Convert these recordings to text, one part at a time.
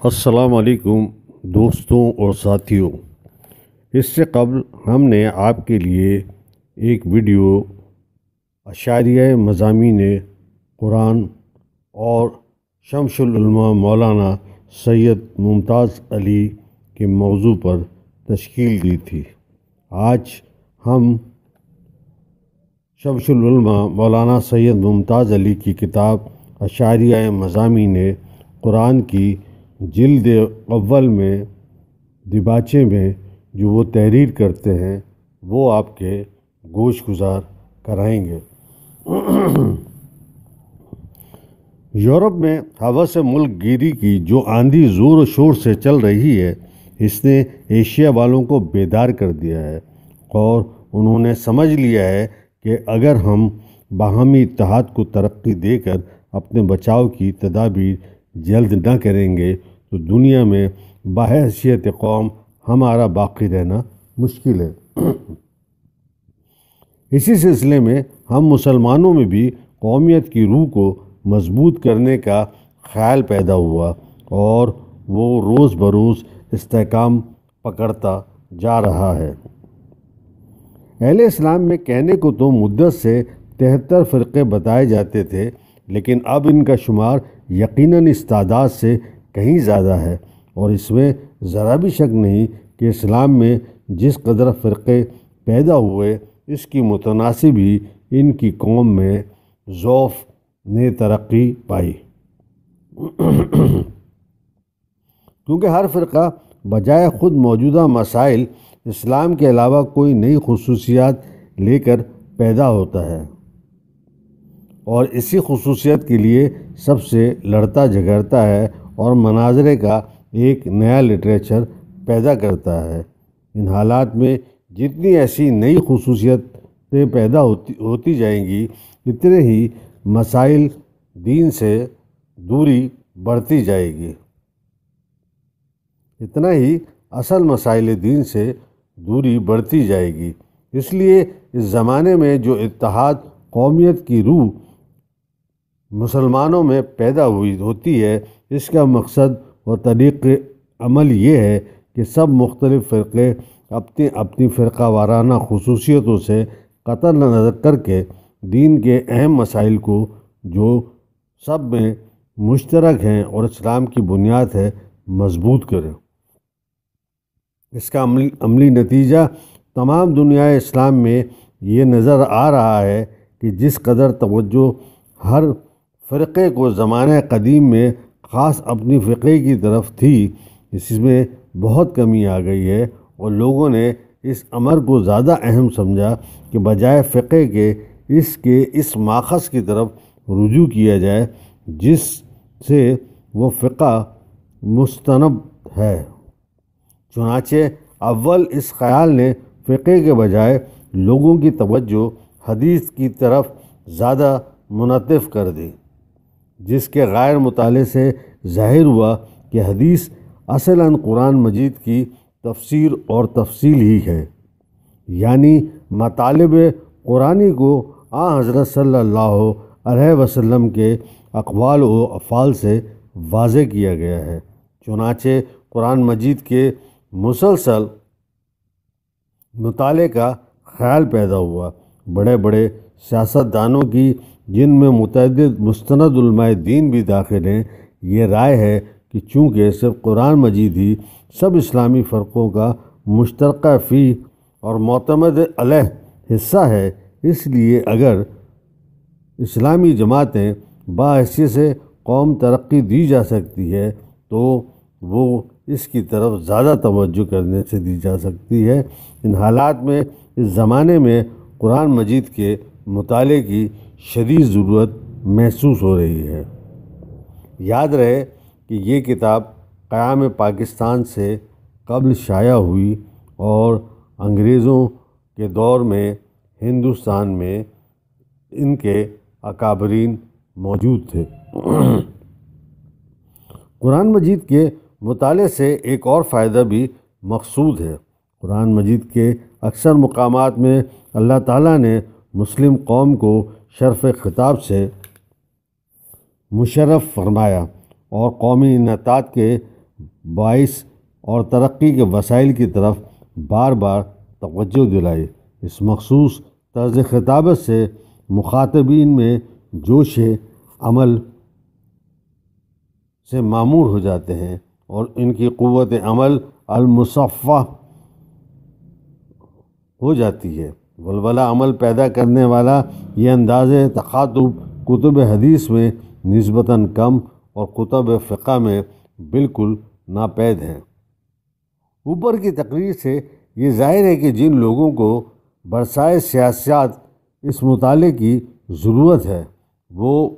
السلام علیکم دوستوں اور ساتھیوں۔ اس سے قبل ہم نے آپ کے لیے ایک ویڈیو اشعریہ مضامین قرآن اور شمس العلماء مولانا سید ممتاز علی کے موضوع پر تشکیل دی تھی۔ آج ہم شمس العلماء مولانا سید ممتاز علی کی کتاب اشعریہ مضامین قرآن کی جلد اول میں دیباچے میں جو وہ تحریر کرتے ہیں وہ آپ کے گوش گزار کرائیں گے۔ یورپ میں ہوس ملک گیری کی جو آندھی زور و شور سے چل رہی ہے، اس نے ایشیا والوں کو بیدار کر دیا ہے اور انہوں نے سمجھ لیا ہے کہ اگر ہم باہمی اتحاد کو ترقی دے کر اپنے بچاؤ کی تدابیر جلد نہ کریں گے تو دنیا میں بحیثیت قوم ہمارا باقی رہنا مشکل ہے۔ اسی سلسلے میں ہم مسلمانوں میں بھی قومیت کی روح کو مضبوط کرنے کا خیال پیدا ہوا اور وہ روز بروز استحکام پکڑتا جا رہا ہے۔ اہل اسلام میں کہنے کو تو مدت سے 73 فرقے بتائے جاتے تھے، لیکن اب ان کا شمار یقیناً اس تعداد سے کہیں زیادہ ہے، اور اس میں ذرا بھی شک نہیں کہ اسلام میں جس قدر فرقے پیدا ہوئے اس کی متناسب ہی ان کی قوم میں ضعف نے ترقی پائی، کیونکہ ہر فرقہ بجائے خود موجودہ مسائل اسلام کے علاوہ کوئی نئی خصوصیات لے کر پیدا ہوتا ہے اور اسی خصوصیت کے لیے سب سے لڑتا جھگڑتا ہے اور مناظرے کا ایک نیا لٹریچر پیدا کرتا ہے۔ ان حالات میں جتنی ایسی نئی خصوصیتیں پیدا ہوتی جائیں گی، اتنے ہی مسائل دین سے دوری بڑھتی جائے گی، اتنا ہی اصل مسائل دین سے دوری بڑھتی جائے گی۔ اس لیے اس زمانے میں جو اتحاد قومیت کی روح مسلمانوں میں پیدا ہوتی ہے، اس کا مقصد و طریق عمل یہ ہے کہ سب مختلف فرقے اپنی فرقہ وارانہ خصوصیتوں سے قطع نظر کر کے دین کے اہم مسائل کو جو سب میں مشترک ہیں اور اسلام کی بنیاد ہے مضبوط کریں۔ اس کا عملی نتیجہ تمام دنیا اسلام میں یہ نظر آ رہا ہے کہ جس قدر توجہ ہر فرقے کو زمانہ قدیم میں خاص اپنی فرقے کی طرف تھی، اس میں بہت کمی آ گئی ہے اور لوگوں نے اس امر کو زیادہ اہم سمجھا کہ بجائے فرقے کے اس ماخذ کی طرف رجوع کیا جائے جس سے وہ فرقہ مستنب ہے۔ چنانچہ اول اس خیال نے فرقے کے بجائے لوگوں کی توجہ حدیث کی طرف زیادہ منتف کر دی، جس کے غیر مطالعے سے ظاہر ہوا کہ حدیث اصلاً قرآن مجید کی تفسیر اور تفصیل ہی ہے، یعنی مطالب قرآنی کو حضرت صلی اللہ علیہ وسلم کے اقوال و افعال سے واضح کیا گیا ہے۔ چنانچہ قرآن مجید کے مسلسل مطالعے کا خیال پیدا ہوا۔ بڑے بڑے سیاستدانوں کی، جن میں متعدد مستند علماء دین بھی داخل ہیں، یہ رائے ہے کہ چونکہ صرف قرآن مجید ہی سب اسلامی فرقوں کا مشترکہ فی اور معتمد علیہ حصہ ہے، اس لیے اگر اسلامی جماعتیں باحثیت سے قوم ترقی دی جا سکتی ہے تو وہ اس کی طرف زیادہ توجہ کرنے سے دی جا سکتی ہے۔ ان حالات میں اس زمانے میں قرآن مجید کے مطالعے کی شدید ضرورت محسوس ہو رہی ہے۔ یاد رہے کہ یہ کتاب قیام پاکستان سے قبل شائع ہوئی اور انگریزوں کے دور میں ہندوستان میں ان کے اکابرین موجود تھے۔ قرآن مجید کے مطالعے سے ایک اور فائدہ بھی مقصود ہے۔ قرآن مجید کے اکثر مقامات میں اللہ تعالیٰ نے مسلم قوم کو شرف خطاب سے مشرف فرمایا اور قومی انحطاط کے باعث اور ترقی کے وسائل کی طرف بار بار توجہ دلائی۔ اس مخصوص طرز خطابت سے مخاطبین میں جوش عمل سے معمور ہو جاتے ہیں اور ان کی قوت عمل المصفہ ہو جاتی ہے۔ ولولہ عمل پیدا کرنے والا یہ انداز تخاطب کتب حدیث میں نسبتاً کم اور کتب فقہ میں بالکل ناپید ہیں۔ اوپر کی تقریر سے یہ ظاہر ہے کہ جن لوگوں کو برسائے سیاست اس مطالعے کی ضرورت ہے وہ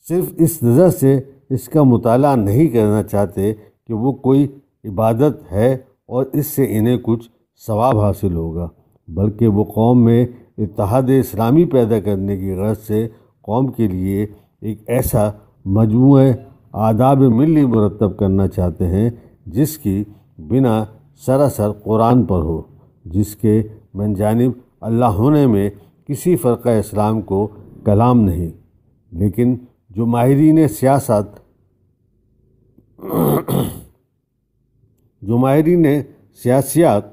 صرف اس نظر سے اس کا مطالعہ نہیں کرنا چاہتے کہ وہ کوئی عبادت ہے اور اس سے انہیں کچھ ثواب حاصل ہوگا، بلکہ وہ قوم میں اتحاد اسلامی پیدا کرنے کی غرض سے قوم کے لیے ایک ایسا مجموعہ آداب ملی مرتب کرنا چاہتے ہیں جس کی بنا سراسر قرآن پر ہو، جس کے من جانب اللہ ہونے میں کسی فرقہ اسلام کو کلام نہیں، لیکن جو ماہرین سیاسیات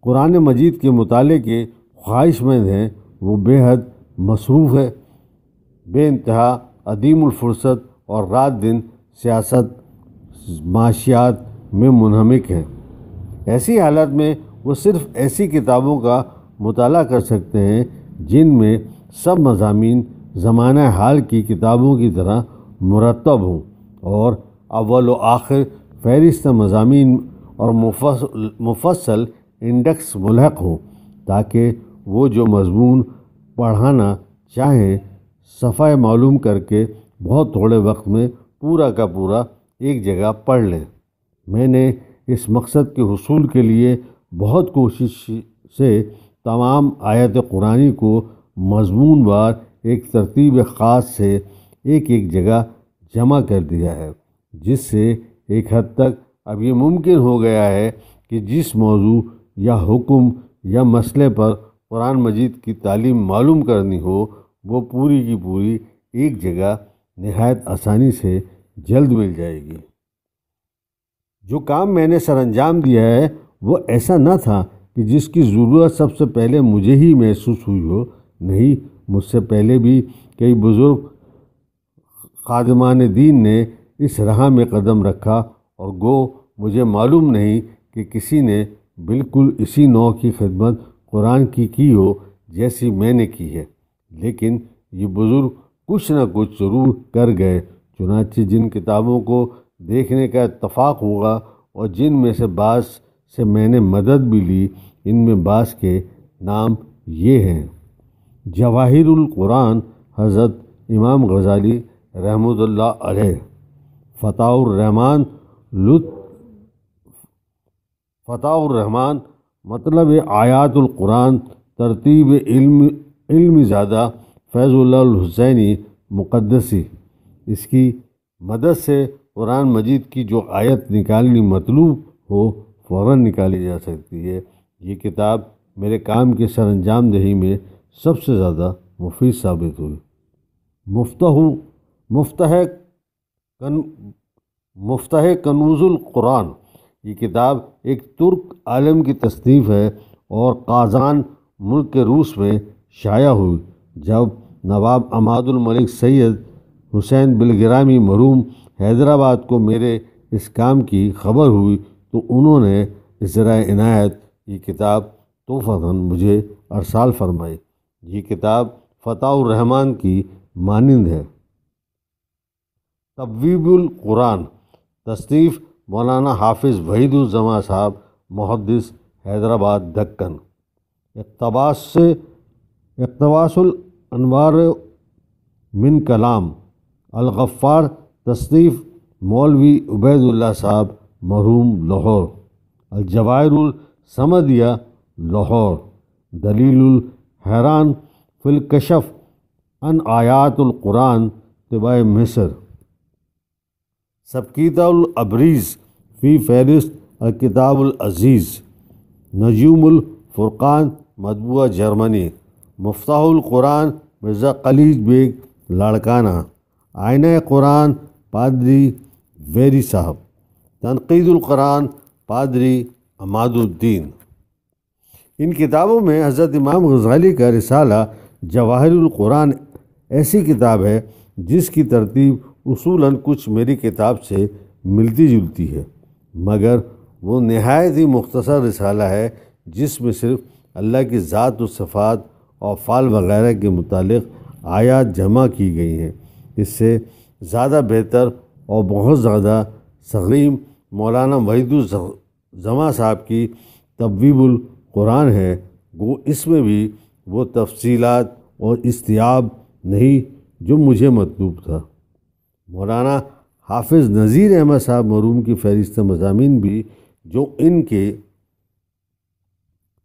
قرآن مجید کے مطالعے کے خواہش مند ہیں، وہ بے حد مصروف ہے، بے انتہا عدیم الفرصت اور رات دن سیاست معاشیات میں منہمک ہیں۔ ایسی حالت میں وہ صرف ایسی کتابوں کا مطالعہ کر سکتے ہیں جن میں سب مضامین زمانہ حال کی کتابوں کی طرح مرتب ہوں اور اول و آخر فہرست مضامین اور مفصل انڈیکس ملحق ہوں، تاکہ وہ جو مضمون پڑھانا چاہیں صفحہ معلوم کر کے بہت تھوڑے وقت میں پورا کا پورا ایک جگہ پڑھ لیں۔ میں نے اس مقصد کے حصول کے لیے بہت کوشش سے تمام آیات قرآنی کو مضمون وار ایک ترتیب خاص سے ایک جگہ جمع کر دیا ہے، جس سے ایک حد تک اب یہ ممکن ہو گیا ہے کہ جس موضوع یا حکم یا مسئلے پر قرآن مجید کی تعلیم معلوم کرنی ہو وہ پوری کی پوری ایک جگہ نہایت آسانی سے جلد مل جائے گی۔ جو کام میں نے سر انجام دیا ہے وہ ایسا نہ تھا کہ جس کی ضرورت سب سے پہلے مجھے ہی محسوس ہوئی ہو، نہیں، مجھ سے پہلے بھی کئی بزرگ خادمان دین نے اس راہ میں قدم رکھا اور گو مجھے معلوم نہیں کہ کسی نے بالکل اسی نوع کی خدمت قرآن کی ہو جیسی میں نے کی ہے، لیکن یہ بزرگ کچھ نہ کچھ ضرور کر گئے۔ چنانچہ جن کتابوں کو دیکھنے کا اتفاق ہوا اور جن میں سے بعض سے میں نے مدد بھی لی، ان میں بعض کے نام یہ ہیں: جواہر القرآن حضرت امام غزالی رحمۃ اللہ علیہ، فتح الرحمن مطلب آیات القرآن، ترتیب علم زادہ فیض اللہ الحسینی مقدسی۔ اس کی مدد سے قرآن مجید کی جو آیت نکالنی مطلوب ہو فوراً نکالی جا سکتی ہے۔ یہ کتاب میرے کام کے سر انجام دہی میں سب سے زیادہ مفید ثابت ہوئی۔ مفتاح کنوز القرآن، یہ کتاب ایک ترک عالم کی تصنیف ہے اور قازان ملک کے روس میں شائع ہوئی۔ جب نواب عماد الملک سید حسین بلگرامی مرحوم حیدرآباد کو میرے اس کام کی خبر ہوئی تو انہوں نے ذرائع عنایت یہ کتاب تحفۃً مجھے ارسال فرمائی۔ یہ کتاب فتح الرحمن کی مانند ہے۔ تبویب القرآن، تصنیف مولانا حافظ وحید الزمان صاحب، محدث، حیدرآباد، دکن۔ اقتباس الانوار من کلام الغفار، تصنیف مولوی عبید اللہ صاحب، مرحوم، لاہور۔ الجواہر السمدیہ، لاہور۔ دلیل الحیران فی الکشف عن آیات القرآن، طباعِ مصر۔ سبکیتہ الابریز فی فہرست الکتاب العزیز۔ نجوم الفرقان، مطبوعہ، جرمنی۔ مفتاح القرآن، مرزا خلیج بیگ، لاڑکانہ۔ آئینہ قرآن، پادری ویری صاحب۔ تنقید القرآن پادری عماد الدین۔ ان کتابوں میں حضرت امام غزالی کا رسالہ جواہر القرآن ایسی کتاب ہے جس کی ترتیب اصولاً کچھ میری کتاب سے ملتی جلتی ہے، مگر وہ نہایت ہی مختصر رسالہ ہے جس میں صرف اللہ کی ذات و صفات اور افعال وغیرہ کے متعلق آیات جمع کی گئی ہیں۔ اس سے زیادہ بہتر اور بہت زیادہ سقیم مولانا وحید الزماں صاحب کی تبویب القرآن ہے، گو اس میں بھی وہ تفصیلات اور استیاب نہیں جو مجھے مطلوب تھا۔ مولانا حافظ نذیر احمد صاحب مرحوم کی فہرست مضامین بھی جو ان کے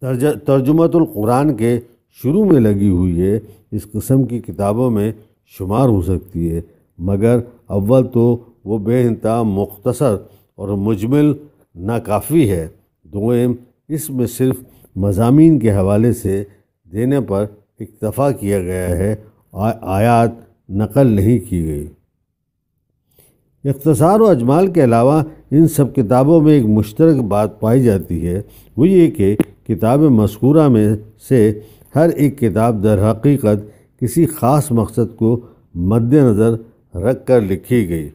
ترجمۃ القرآن کے شروع میں لگی ہوئی ہے، اس قسم کی کتابوں میں شمار ہو سکتی ہے، مگر اول تو وہ بے انتہا مختصر اور مجمل ناکافی ہے، دوم اس میں صرف مضامین کے حوالے سے دینے پر اکتفا کیا گیا ہے، آیات نقل نہیں کی گئی۔ اختصار و اجمال کے علاوہ ان سب کتابوں میں ایک مشترک بات پائی جاتی ہے، وہ یہ کہ کتاب مذکورہ میں سے ہر ایک کتاب در حقیقت کسی خاص مقصد کو مد نظر رکھ کر لکھی گئی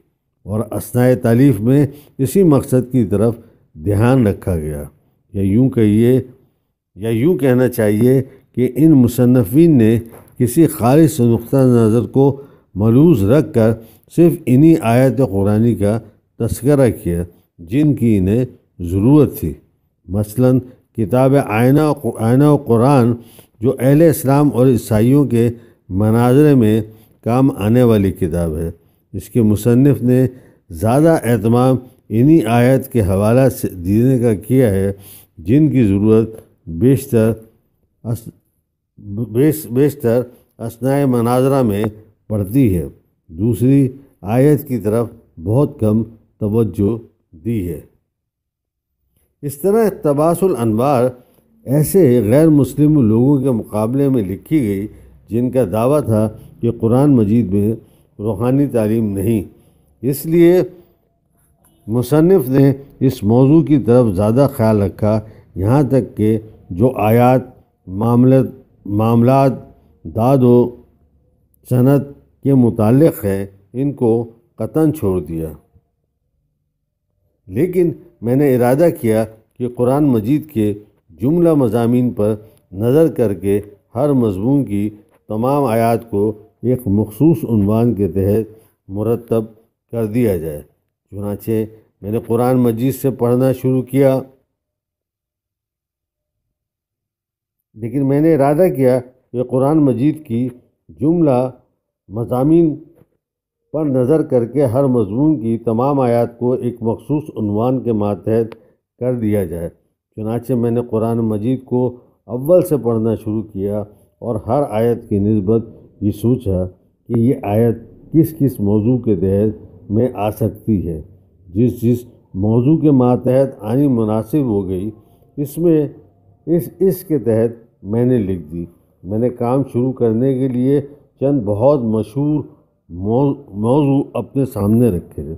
اور اثناء تالیف میں اسی مقصد کی طرف دھیان رکھا گیا، یا یوں کہنا چاہیے کہ ان مصنفین نے کسی خالص نقطہ نظر کو ملحوظ رکھ کر صرف انہی آیات قرآنی کا تذکرہ کیا جن کی انہیں ضرورت تھی۔ مثلاً کتاب آئینہ و قرآن جو اہل اسلام اور عیسائیوں کے مناظرے میں کام آنے والی کتاب ہے، اس کے مصنف نے زیادہ اہتمام انہی آیات کے حوالہ سے دینے کا کیا ہے جن کی ضرورت بیشتر اثناء مناظرہ میں پڑتی ہے، دوسری آیت کی طرف بہت کم توجہ دی ہے۔ اس طرح اقتباس الانوار ایسے غیر مسلم لوگوں کے مقابلے میں لکھی گئی جن کا دعویٰ تھا کہ قرآن مجید میں روحانی تعلیم نہیں، اس لیے مصنف نے اس موضوع کی طرف زیادہ خیال رکھا، یہاں تک کہ جو آیات معاملات داد و صنعت کے متعلق ہے ان کو قطعاً چھوڑ دیا۔ لیکن میں نے ارادہ کیا کہ قرآن مجید کے جملہ مضامین پر نظر کر کے ہر مضمون کی تمام آیات کو ایک مخصوص عنوان کے تحت مرتب کر دیا جائے۔ چنانچہ میں نے قرآن مجید سے پڑھنا شروع کیا، لیکن میں نے ارادہ کیا کہ قرآن مجید کی جملہ مضامین پر نظر کر کے ہر مضمون کی تمام آیات کو ایک مخصوص عنوان کے ماتحت کر دیا جائے۔ چنانچہ میں نے قرآن مجید کو اول سے پڑھنا شروع کیا اور ہر آیت کی نسبت یہ سوچا کہ یہ آیت کس کس موضوع کے تحت میں آ سکتی ہے، جس موضوع کے ماتحت آنی مناسب ہو گئی اس کے تحت میں نے لکھ دی۔ میں نے کام شروع کرنے کے لیے چند بہت مشہور موضوع اپنے سامنے رکھے تھے،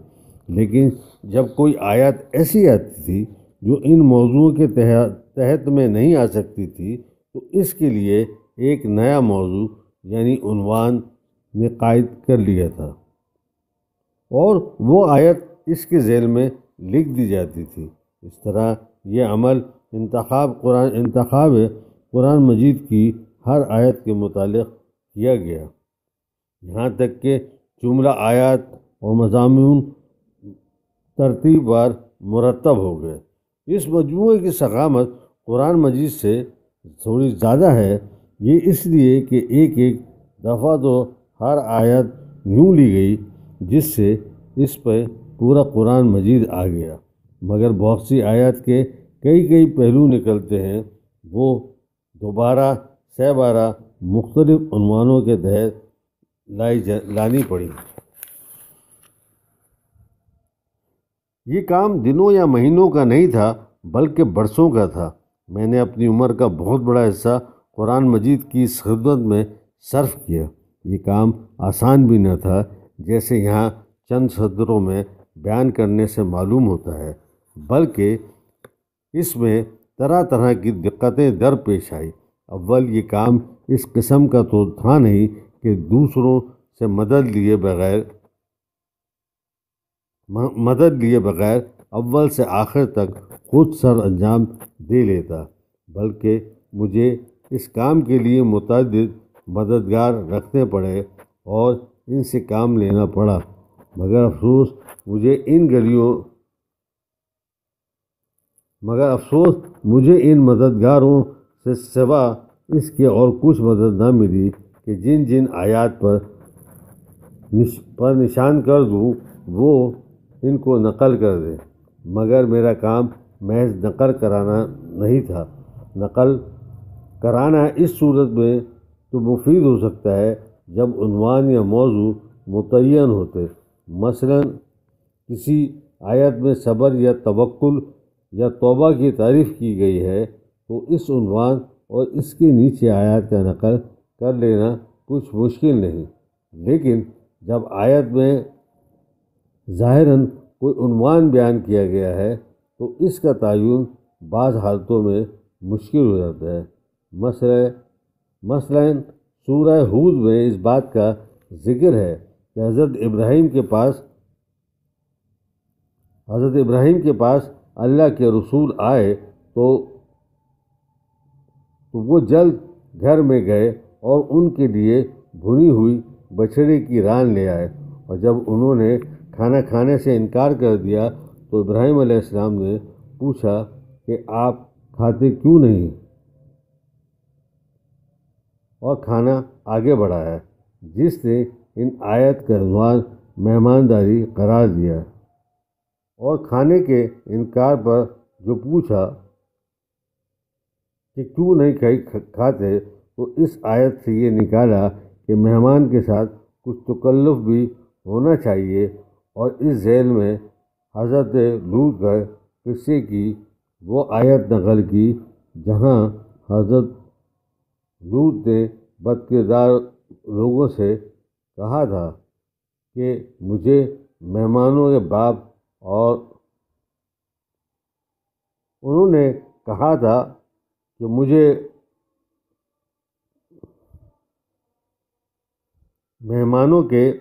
لیکن جب کوئی آیت ایسی آتی تھی جو ان موضوعوں کے تحت میں نہیں آ سکتی تھی تو اس کے لیے ایک نیا موضوع یعنی عنوان نے قائد کر لیا تھا اور وہ آیت اس کے ذیل میں لکھ دی جاتی تھی۔ اس طرح یہ عمل انتخاب قرآن مجید کی ہر آیت کے متعلق کیا گیا، یہاں تک کہ جملہ آیات اور مضامین ترتیب وار مرتب ہو گئے۔ اس مجموعے کی ضخامت قرآن مجید سے تھوڑی زیادہ ہے، یہ اس لیے کہ ایک دفعہ تو ہر آیت یوں لی گئی جس سے اس پہ پورا قرآن مجید آ گیا، مگر بہت سی آیات کے کئی پہلو نکلتے ہیں، وہ دوبارہ سہ بارہ مختلف عنوانوں کے تحت لانی پڑی۔ یہ کام دنوں یا مہینوں کا نہیں تھا بلکہ برسوں کا تھا۔ میں نے اپنی عمر کا بہت بڑا حصہ قرآن مجید کی اس خدمت میں صرف کیا۔ یہ کام آسان بھی نہ تھا، جیسے یہاں چند سطروں میں بیان کرنے سے معلوم ہوتا ہے، بلکہ اس میں طرح طرح کی دقتیں درپیش آئی۔ اول یہ کام اس قسم کا تو تھا نہیں کہ دوسروں سے مدد لیے بغیر اول سے آخر تک خود سر انجام دے لیتا، بلکہ مجھے اس کام کے لیے متعدد مددگار رکھنے پڑے اور ان سے کام لینا پڑا، مگر افسوس مجھے ان مددگاروں سے سوا اس کے اور کچھ مدد نہ ملی کہ جن جن آیات پر نشان کر دوں وہ ان کو نقل کر دیں، مگر میرا کام محض نقل کرانا نہیں تھا۔ نقل کرانا اس صورت میں تو مفید ہو سکتا ہے جب عنوان یا موضوع متعین ہوتے، مثلا کسی آیت میں صبر یا توکل یا توبہ کی تعریف کی گئی ہے تو اس عنوان اور اس کے نیچے آیات کا نقل کر لینا کچھ مشکل نہیں، لیکن جب آیت میں ظاہراً کوئی عنوان بیان کیا گیا ہے تو اس کا تعین بعض حالتوں میں مشکل ہو جاتا ہے۔ مثلاً سورہ ہود میں اس بات کا ذکر ہے کہ حضرت ابراہیم کے پاس اللہ کے رسول آئے تو وہ جلد گھر میں گئے اور ان کے لیے بھنی ہوئی بچھڑے کی ران لے آئے، اور جب انہوں نے کھانا کھانے سے انکار کر دیا تو ابراہیم علیہ السلام نے پوچھا کہ آپ کھاتے کیوں نہیں، اور کھانا آگے بڑھایا، جس نے ان آیت کا عنوان مہمانداری قرار دیا۔ اور کھانے کے انکار پر جو پوچھا کہ کیوں نہیں کھاتے تو اس آیت سے یہ نکالا کہ مہمان کے ساتھ کچھ تکلف بھی ہونا چاہیے، اور اس ذیل میں حضرت لوط کے قصے کی وہ آیت نقل کی جہاں حضرت لوط نے بد کردار لوگوں سے کہا تھا کہ مجھے مہمانوں کے باپ اور انہوں نے کہا تھا کہ مجھے مہمانوں کے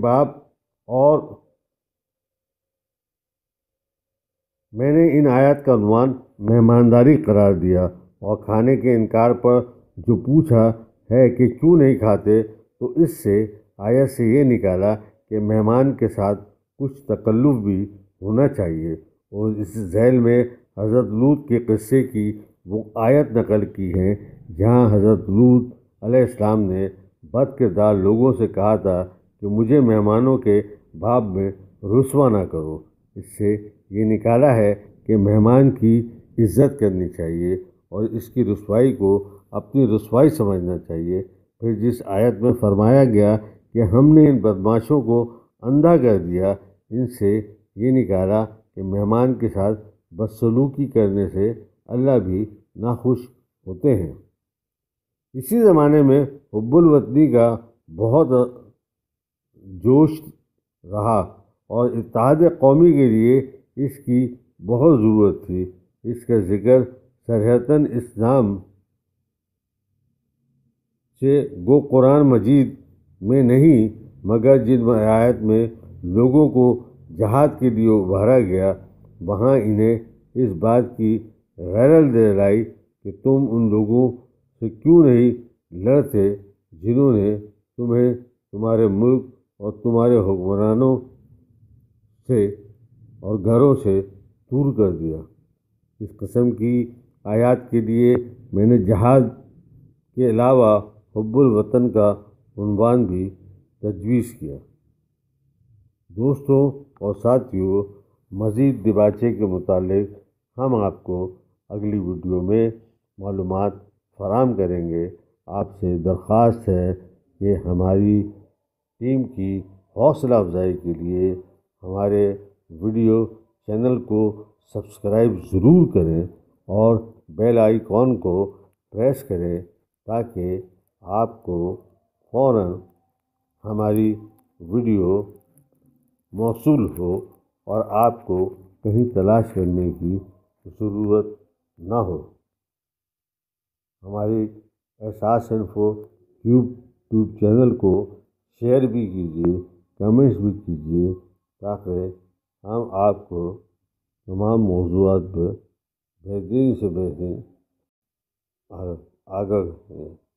باپ، اور میں نے ان آیات کا عنوان مہمانداری قرار دیا، اور کھانے کے انکار پر جو پوچھا ہے کہ کیوں نہیں کھاتے تو اس سے آیت سے یہ نکالا کہ مہمان کے ساتھ کچھ تکلف بھی ہونا چاہیے، اور اس ذیل میں حضرت لوط کے قصے کی وہ آیت نقل کی ہے جہاں حضرت لوط علیہ السلام نے بد کردار لوگوں سے کہا تھا کہ مجھے مہمانوں کے باب میں رسوا نہ کرو۔ اس سے یہ نکالا ہے کہ مہمان کی عزت کرنی چاہیے اور اس کی رسوائی کو اپنی رسوائی سمجھنا چاہیے۔ پھر جس آیت میں فرمایا گیا کہ ہم نے ان بدماشوں کو اندھا کر دیا، ان سے یہ نکالا کہ مہمان کے ساتھ بدسلوکی کرنے سے اللہ بھی ناخوش ہوتے ہیں۔ اسی زمانے میں حب الوطنی کا بہت جوش رہا اور اتحاد قومی کے لیے اس کی بہت ضرورت تھی۔ اس کا ذکر صریحتاً اس نام سے گو قرآن مجید میں نہیں، مگر جن آیات میں لوگوں کو جہاد کے لیے ابھارا گیا وہاں انہیں اس بات کی غیرت دلائی کہ تم ان لوگوں سے کیوں نہیں لڑتے جنہوں نے تمہیں تمہارے ملک اور تمہارے حکمرانوں سے اور گھروں سے دور کر دیا۔ اس قسم کی آیات کے لیے میں نے جہاد کے علاوہ حب الوطن کا عنوان بھی تجویز کیا۔ دوستوں اور ساتھیوں، مزید دیباچے کے متعلق ہم آپ کو اگلی ویڈیو میں معلومات فراہم کریں گے۔ آپ سے درخواست ہے کہ ہماری ٹیم کی حوصلہ افزائی کے لیے ہمارے ویڈیو چینل کو سبسکرائب ضرور کریں اور بیل آئیکن کو پریس کریں تاکہ آپ کو فوراً ہماری ویڈیو موصول ہو اور آپ کو کہیں تلاش کرنے کی ضرورت نہ ہو۔ ہماری احساس انفو یوٹیوب چینل کو شیئر بھی کیجیے، کمنٹس بھی کیجیے، تاکہ ہم آپ کو تمام موضوعات پر بہترین سے بہترین آگاہ کریں۔